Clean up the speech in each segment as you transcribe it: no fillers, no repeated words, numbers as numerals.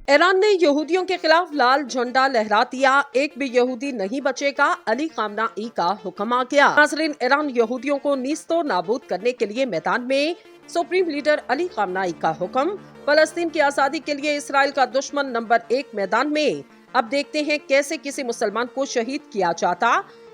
Iran ने यहूदियों के खिलाफ लाल झंडा लहरा दिया, एक भी यहूदी नहीं बचेगा, अली खामनेई का हुक्म आ गया। नाज़रीन, ईरान यहूदियों को नीस्तो नाबूद करने के लिए मैदान में, सुप्रीम लीडर अली खामनेई का हुक्म, फलस्तीन की आजादी के लिए इसराइल का दुश्मन नंबर 1 मैदान में। अब देखते हैं कैसे किसी मुसलमान को शहीद किया जाता।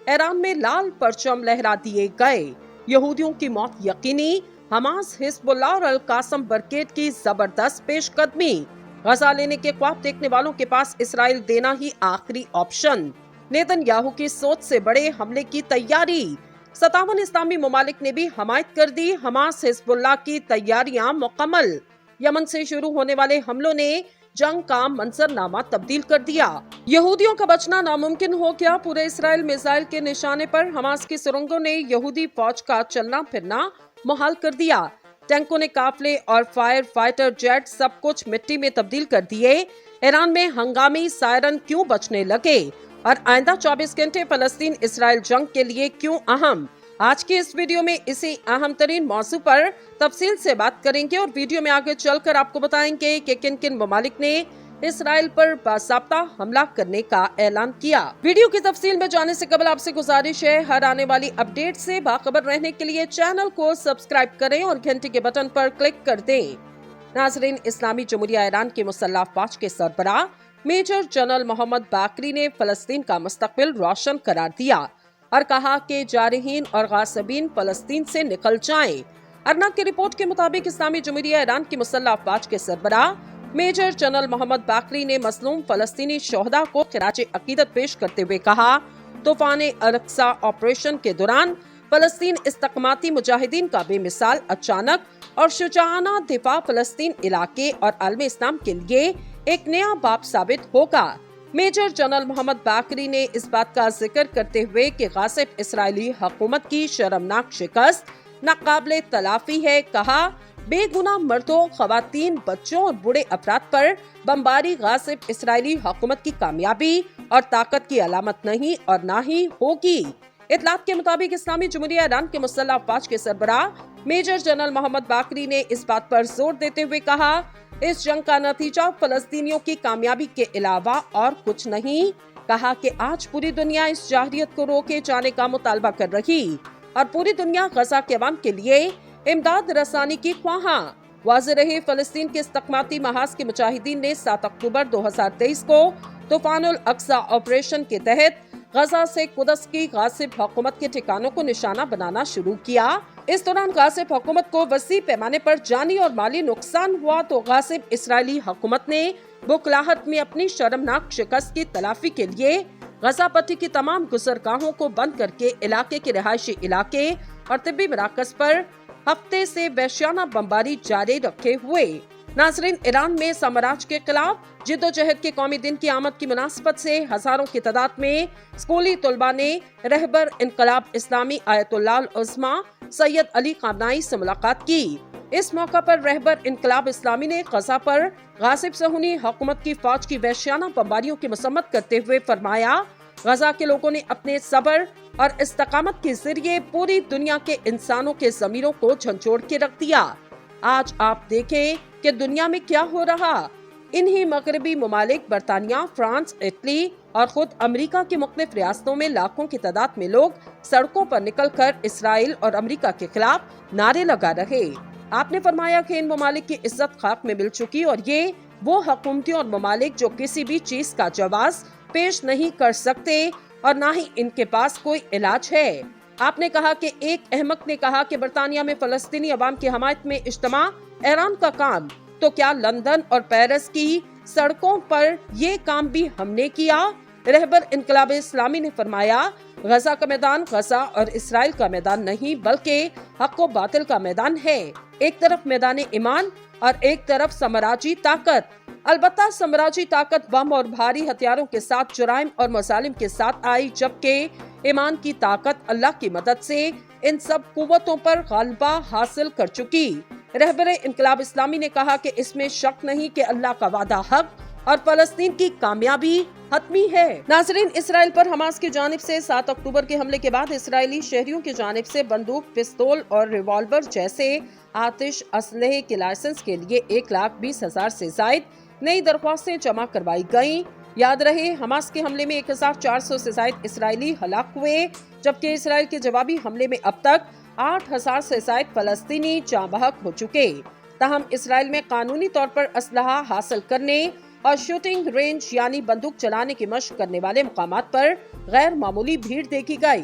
ईरान में लाल परचम लहरा दिए गए, यहूदियों की मौत यकीनी, हमास, हिजबुल्लाह और अल कासम ब्रिगेड की जबरदस्त पेशकदमी। गजा लेने के ख्वाब देखने वालों के पास इसराइल देना ही आखिरी ऑप्शन। नेतन्याहू की सोच से बड़े हमले की तैयारी। 57 इस्लामी ममालिक ने भी हमायत कर दी, हमास हिजबुल्लाह की तैयारियां मुकम्मल। यमन से शुरू होने वाले हमलों ने जंग का मंजरनामा तब्दील कर दिया। यहूदियों का बचना नामुमकिन हो गया, पूरे इसराइल मिसाइल के निशाने पर। हमास की सुरंगों ने यहूदी फौज का चलना फिरना मुहाल कर दिया। टैंकों ने काफले और फायर फाइटर जेट सब कुछ मिट्टी में तब्दील कर दिए। ईरान में हंगामी सायरन क्यों बजने लगे और आइंदा 24 घंटे फलस्तीन इसराइल जंग के लिए क्यों अहम? आज के इस वीडियो में इसी अहम तरीन मौजू पर तफसील से बात करेंगे और वीडियो में आगे चलकर आपको बताएंगे कि किन किन ममालिक ने इसराइल पर बाज़ाब्ता हमला करने का ऐलान किया। वीडियो की तफसील में जाने से कबल आपसे गुजारिश है, हर आने वाली अपडेट से बाखबर रहने के लिए चैनल को सब्सक्राइब करें और घंटी के बटन पर क्लिक कर दें। नाजरीन, इस्लामी जमहूरिया ईरान के मुसल्लह फौज के सरबराह मेजर जनरल मोहम्मद बाकरी ने फलस्तीन का मुस्तकबिल रोशन करार दिया और कहा कि जारहीन और गासिबीन फलस्तीन से निकल जाएं। अरना की रिपोर्ट के मुताबिक इस्लामी जमहूरिया ईरान की मुसल्लह फौज के सरबराह मेजर जनरल मोहम्मद बाकरी ने मसलूम फलस्तीनी शोहदा को खिराज अकीदत पेश करते हुए कहा, तूफान अल-अक्सा ऑपरेशन के दौरान फलस्तीन इस्तकमाती मुजाहिदीन का बेमिसाल अचानक और शुजाना दिफा फलस्तीन इलाके और आलम इस्लाम के लिए एक नया बाब साबित होगा। मेजर जनरल मोहम्मद बाकरी ने इस बात का जिक्र करते हुए कि गासिब इसराइली हुकूमत की शर्मनाक शिकस्त नाकाबिले तलाफी है, कहा, बेगुनाह मर्दों, खवातीन, बच्चों और बूढ़े अफराद पर बमबारी गासिब इसराइली हुकूमत की कामयाबी और ताकत की अलामत नहीं और ना ही होगी। इतलात के मुताबिक इस्लामी जमहूरिया ईरान के मुसल्लह फौज के सरबराह मेजर जनरल मोहम्मद बाकरी ने इस बात पर जोर देते हुए कहा, इस जंग का नतीजा फलस्तीनियों की कामयाबी के अलावा और कुछ नहीं। कहा कि आज पूरी दुनिया इस जाहिरियत को रोके जाने का मुतालबा कर रही और पूरी दुनिया गजा के अवाम के लिए इमदाद रसानी की ख्वाहां। वाज़ेह रहे, फलस्तीन के इस्तकमाती महाज के मुजाहिदीन ने 7 अक्टूबर 2023 को तूफान अल-अक्सा ऑपरेशन के तहत गजा से कुदस की गासिब हुकूमत के ठिकानों को निशाना बनाना शुरू किया। इस दौरान गासिब हुकूमत को वसी पैमाने पर जानी और माली नुकसान हुआ तो गासिब इसराइली हुकूमत ने बुखलाहट में अपनी शर्मनाक शिकस्त की तलाफी के लिए गजा पट्टी की तमाम गुजरगाहों को बंद करके इलाके के रिहायशी इलाके और तिब्बी मराकज पर हफ्ते से वहशियाना बमबारी जारी रखे हुए। नाजरीन, ईरान में साम्राज्य के खिलाफ जिद्दोजहद के कौमी दिन की आमद की मुनासबत से हजारों की तादाद में स्कूली तलबा ने रहबर इनकलाब इस्लामी आयतुल्लाह उज़्मा सैयद अली खामनेई से मुलाकात की। इस मौका पर रहबर इनकलाब इस्लामी ने गजा पर गासिब सहूनी हुकूमत की फौज की वहशियाना बमबारियों की मसम्मत करते हुए फरमाया, गजा के लोगों ने अपने सब्र और इस्तकामत के जरिए पूरी दुनिया के इंसानों के ज़मीरों को झंझोड़ के रख दिया। आज आप देखें कि दुनिया में क्या हो रहा। इन्हीं मगरबी ममालिक बरतानिया, फ्रांस, इटली और खुद अमेरिका के मुख्तलिफ रियासतों में लाखों की तादाद में लोग सड़कों पर निकलकर इसराइल और अमेरिका के खिलाफ नारे लगा रहे। आपने फरमाया कि इन ममालिक की इज्जत खाक में मिल चुकी और ये वो हुकूमतें और ममालिक जो किसी भी चीज का जवाब पेश नहीं कर सकते और ना ही इनके पास कोई इलाज है। आपने कहा कि एक अहमक ने कहा कि बरतानिया में फलस्तीनी अवाम की हमायत में इज्तिमा ईरान का काम, तो क्या लंदन और पेरिस की सड़कों पर ये काम भी हमने किया? रहबर इनकलाब इस्लामी ने फरमाया, गजा का मैदान गजा और इसराइल का मैदान नहीं बल्कि हक व बातिल का मैदान है। एक तरफ मैदान ईमान और एक तरफ साम्राज्यी ताकत। अलबत्ता साम्राज्यी ताकत बम और भारी हथियारों के साथ जुराइम और मजालिम के साथ आई, जबकि ईमान की ताकत अल्लाह की मदद से इन सब कुव्वतों पर गलबा हासिल कर चुकी। रहबर इनकलाब इस्लामी ने कहा कि इसमें शक नहीं कि अल्लाह का वादा हक और फलस्तीन की कामयाबी हतमी है। नाजरीन, इसराइल पर हमास की जानिब से 7 अक्टूबर के हमले के बाद इसराइली शहरियों की जानिब से बंदूक, पिस्तौल और रिवॉल्वर जैसे आतिश असलहे के लाइसेंस के लिए 1,20,000 से जायद नई दरख्वास्तें जमा करवाई गईं। याद रहे, हमास के हमले में 1400 से ज्यादा इसराइली हलाक हुए, जबकि इसराइल के जवाबी हमले में अब तक 8000 से ज्यादा फलस्तीनी जाँ बहक हो चुके। ताहम इसराइल में कानूनी तौर पर असलहा हासिल करने और शूटिंग रेंज यानी बंदूक चलाने की मशक करने वाले मुकामात पर गैर मामूली भीड़ देखी गई।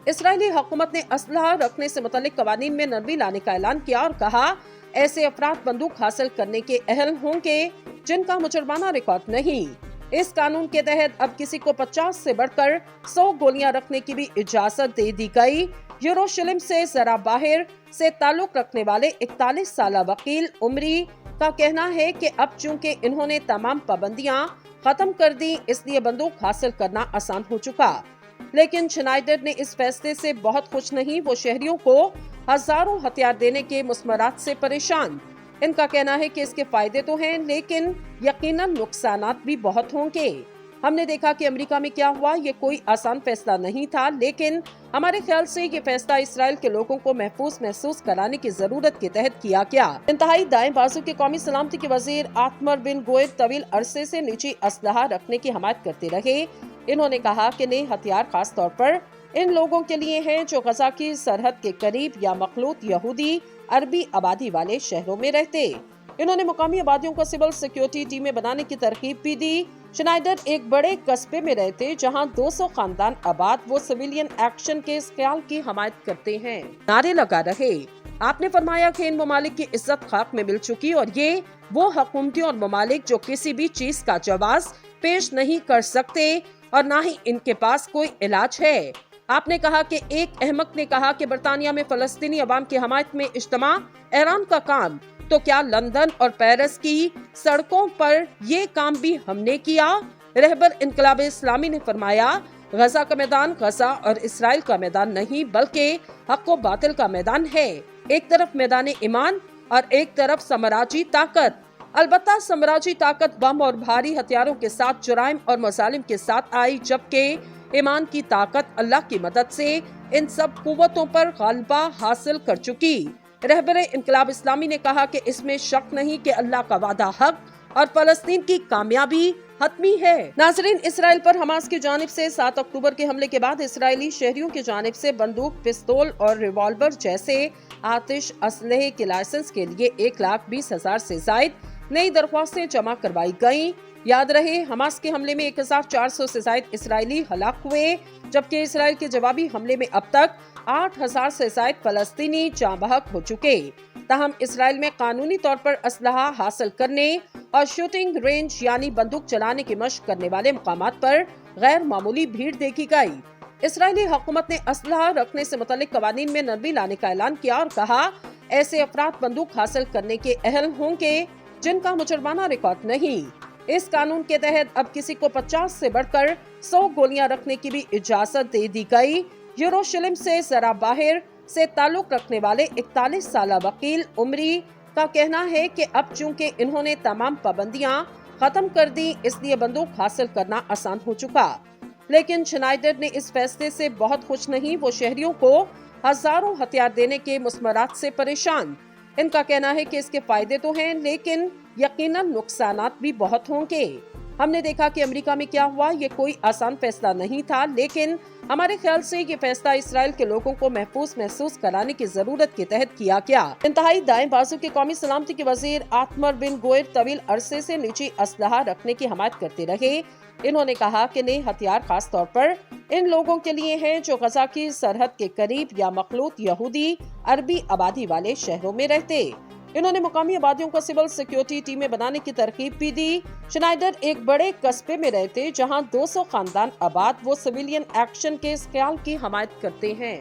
इसराइली हुकूमत ने असलहा रखने से मुतल्लिक कवानीन में नरमी लाने का ऐलान किया और कहा, ऐसे अफराद बंदूक हासिल करने के अहल होंगे जिनका मुजरमाना रिकॉर्ड नहीं। इस कानून के तहत अब किसी को 50 से बढ़कर 100 गोलियां रखने की भी इजाजत दे दी गई। यरूशलेम से जरा बाहर से ताल्लुक रखने वाले 41 साल वकील उमरी का कहना है कि अब चूंकि इन्होंने तमाम पाबंदियां खत्म कर दी, इसलिए बंदूक हासिल करना आसान हो चुका। लेकिन श्नाइडर ने इस फैसले से बहुत खुश नहीं। वो शहरियों को हजारों हथियार देने के मुस्मरात से परेशान। इनका कहना है कि इसके फायदे तो हैं, लेकिन यकीनन नुकसानात भी बहुत होंगे। हमने देखा कि अमेरिका में क्या हुआ। ये कोई आसान फैसला नहीं था, लेकिन हमारे ख्याल से ये फैसला इसराइल के लोगों को महफूज महसूस कराने की जरूरत के तहत किया गया। इंतहाई दाएं बाजू के कौमी सलामती के वजीर आतमर बिन गोयर तवील अरसे से निजी असलहा रखने की हमायत करते रहे। इन्होंने कहा कि नए हथियार खास तौर पर इन लोगों के लिए हैं जो गजा की सरहद के करीब या मखलूत यहूदी अरबी आबादी वाले शहरों में रहते। इन्होंने मुकामी आबादियों को सिविल सिक्योरिटी टीमें बनाने की तरकीब भी दी। श्नाइडर एक बड़े कस्बे में रहते जहां 200 खानदान आबाद। वो सिविलियन एक्शन के इस ख्याल की हमायत करते हैं। नारे लगा रहे। आपने फरमाया कि इन ममालिक की इज्जत खाक में मिल चुकी और ये वो हुकूमती और ममालिक जो किसी भी चीज का जवाब पेश नहीं कर सकते और न ही इनके पास कोई इलाज है। आपने कहा कि एक अहमक ने कहा कि बरतानिया में फलस्तीनी अवाम की हमायत में इज्तिमा ईरान का काम, तो क्या लंदन और पेरिस की सड़कों पर ये काम भी हमने किया? रहबर इनकलाब इस्लामी ने फरमाया, गजा का मैदान गजा और इसराइल का मैदान नहीं बल्कि हक व बातिल का मैदान है। एक तरफ मैदान ईमान और एक तरफ साम्राज्यी ताकत। अलबत्ता साम्राज्यी ताकत बम और भारी हथियारों के साथ जुराइम और मजालिम के साथ आई, जबकि ईमान की ताकत अल्लाह की मदद से इन सब कुव्वतों पर गालबा हासिल कर चुकी। रहबर इनकलाब इस्लामी ने कहा कि इसमें शक नहीं कि अल्लाह का वादा हक और फलस्तीन की कामयाबी हतमी है। नाजरीन, इसराइल पर हमास की जानिब से 7 अक्टूबर के हमले के बाद इसराइली शहरियों की जानिब से बंदूक, पिस्तौल और रिवॉल्वर जैसे आतिश असलहे के लाइसेंस के लिए 1,20,000 से ज्यादा नई दरख्वास्तें जमा करवाई गईं। याद रहे, हमास के हमले में 1400 से ज्यादा इसराइली हलाक हुए, जबकि इसराइल के जवाबी हमले में अब तक 8000 से ज्यादा फलस्तीनी जाँ बहक हो चुके। ताहम इसराइल में कानूनी तौर पर असलहा हासिल करने और शूटिंग रेंज यानी बंदूक चलाने की मशक करने वाले मुकामात पर गैर मामूली भीड़ देखी गई। इसराइली हुकूमत ने असलहा रखने से मुतल्लिक कवानीन में नरमी लाने का ऐलान किया और कहा, ऐसे अफराद बंदूक हासिल करने के अहल होंगे जिनका मुजरमाना रिकॉर्ड नहीं। इस कानून के तहत अब किसी को 50 से बढ़कर 100 गोलियां रखने की भी इजाजत दे दी गई। यरूशलेम से जरा बाहर से ताल्लुक रखने वाले 41 साल वकील उमरी का कहना है कि अब चूंकि इन्होंने तमाम पाबंदियां खत्म कर दी, इसलिए बंदूक हासिल करना आसान हो चुका। लेकिन श्नाइडर ने इस फैसले से बहुत खुश नहीं। वो शहरियों को हजारों हथियार देने के मुस्मरात से परेशान। इनका कहना है कि इसके फायदे तो हैं, लेकिन यकीनन नुकसानात भी बहुत होंगे। हमने देखा कि अमेरिका में क्या हुआ। ये कोई आसान फैसला नहीं था, लेकिन हमारे ख्याल से ये फैसला इसराइल के लोगों को महफूज महसूस कराने की जरूरत के तहत किया गया। इंतहाई दाएं बाजू के कौमी सलामती के वजीर आतमर बिन गोयर तवील अरसे से निजी असलहा रखने की हमायत करते रहे। इन्होंने कहा कि नए हथियार खास तौर पर इन लोगों के लिए हैं जो गजा की सरहद के करीब या मखलूत यहूदी अरबी आबादी वाले शहरों में रहते। इन्होंने मुकामी आबादियों को सिविल सिक्योरिटी टीमें बनाने की तरकीब भी दी। श्नाइडर एक बड़े कस्बे में रहते जहां 200 खानदान आबाद। वो सिविलियन एक्शन के इस ख्याल की हमायत करते हैं।